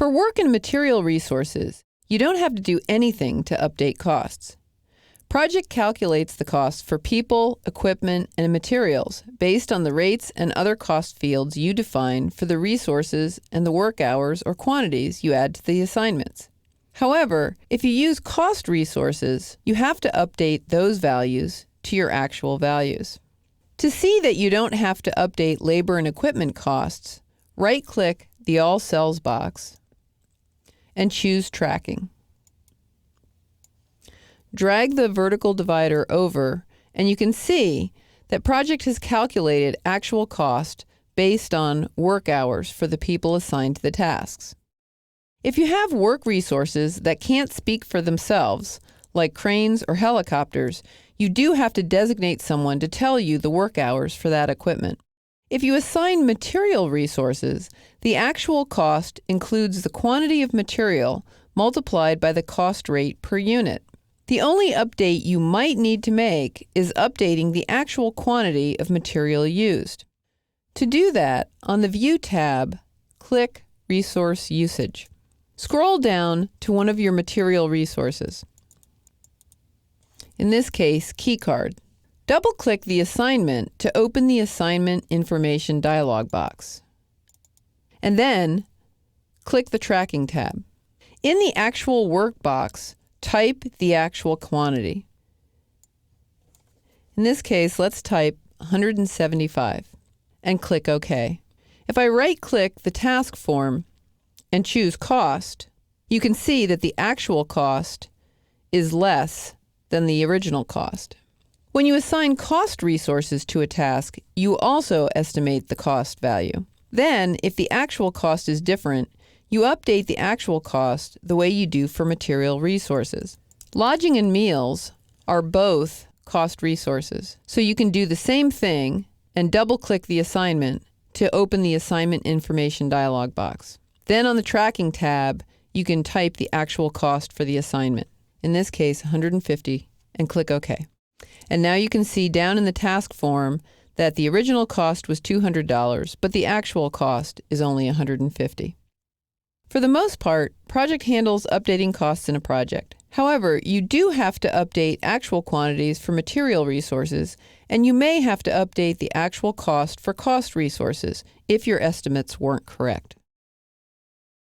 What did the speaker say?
For work and material resources, you don't have to do anything to update costs. Project calculates the cost for people, equipment, and materials based on the rates and other cost fields you define for the resources and the work hours or quantities you add to the assignments. However, if you use cost resources, you have to update those values to your actual values. To see that you don't have to update labor and equipment costs, right-click the All Cells box and choose Tracking. Drag the vertical divider over, and you can see that Project has calculated actual cost based on work hours for the people assigned to the tasks. If you have work resources that can't speak for themselves, like cranes or helicopters, you do have to designate someone to tell you the work hours for that equipment. If you assign material resources, the actual cost includes the quantity of material multiplied by the cost rate per unit. The only update you might need to make is updating the actual quantity of material used. To do that, on the View tab, click Resource Usage. Scroll down to one of your material resources. In this case, keycard. Double-click the assignment to open the Assignment Information dialog box. And then, click the Tracking tab. In the Actual Work box, type the actual quantity. In this case, let's type 175 and click OK. If I right-click the task form and choose Cost, you can see that the actual cost is less than the original cost. When you assign cost resources to a task, you also estimate the cost value. Then, if the actual cost is different, you update the actual cost the way you do for material resources. Lodging and meals are both cost resources, so you can do the same thing and double-click the assignment to open the Assignment Information dialog box. Then on the Tracking tab, you can type the actual cost for the assignment, in this case 150, and click OK. And now you can see down in the task form that the original cost was $200, but the actual cost is only $150. For the most part, Project handles updating costs in a project. However, you do have to update actual quantities for material resources, and you may have to update the actual cost for cost resources if your estimates weren't correct.